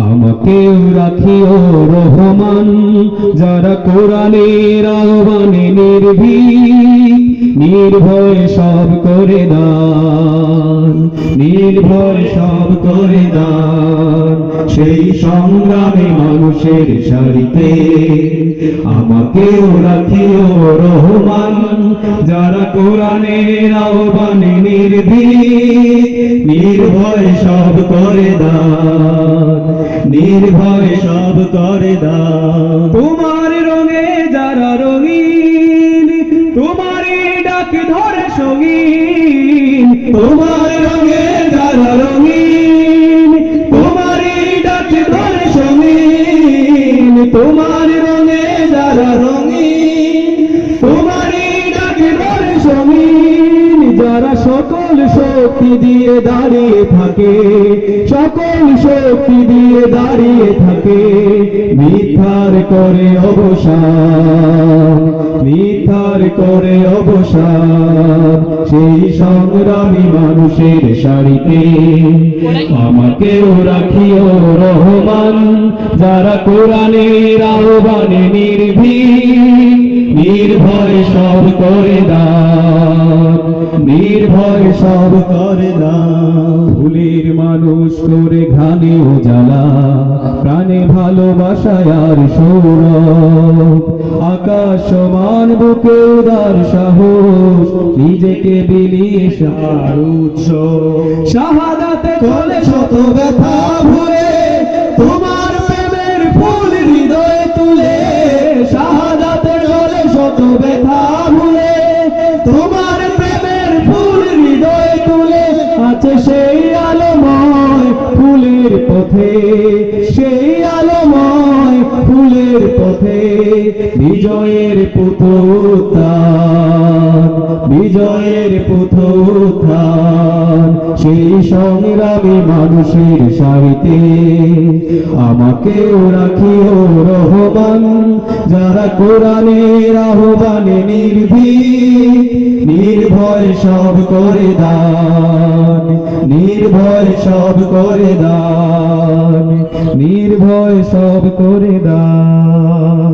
আমাকেও রাখিও রহমান, যারা কোরআনের আহ্বানে নির্ভয় সব করে দান, নির্ভয় সব করে দান। সেই সংগ্রামে মানুষের সারিতে আমাকেও রাখিও রহমান, যারা কোরআনের আহ্বানে নির্ভয় সব করে দান, নির্ভয় সব করে দান। তোমার রঙে যারা রঙিন, তোমারই ডাক ধরে সঙ্গীন, তোমার রঙে যারা রঙিন, তোমারই ডাক ধরে সঙ্গীন, তোমার রঙে যারা রঙিন, তোমারই ডাক ধরে সঙ্গীন। যারা সকল শক্তি দিয়ে দাঁড়িয়ে থাকে, সকল শক্তি দিয়ে দাঁড়িয়ে থাকে, মিথ্যার করে অবসান, মিথ্যার করে অবসান। সেই সংগ্রামী মানুষের সারিতে আমাকেও রাখিও রহমান, যারা কোরআনের আহ্বানে নির্ভয় সব করে দান, নির্ভয় সব করে দান। ফুলের মানুষ করে ঘানে উজালা, প্রাণে ভালোবাসায় আর সৌরভ, আকাশ সমান বুকে উদার সাহস, নিজেকে বিলিয়ে সার উৎস। শাহাদাতে চলে শত ব্যথা ভুলে, তোমার প্রেমের ফুল হৃদয়ে তুলে। শাহাদাতে চলে শত ব্যথা ভুলে, তোমার প্রেমের ফুল হৃদয়ে তুলে। আছে সেই আলোময় ফুলের পথে, সেই আলোময় ফুলের পথে, বিজয়ের পুত্রোত্থান, বিজয়ের পুত্রোত্থান। সেই সংগ্রামী মানুষের সারিতে আমাকেও রাখিও রহমান, যারা কোরআনের আহ্বানে নির্ভয় সব করে দান, নির্ভয় সব করে দান, নির্ভয় সব করে দান।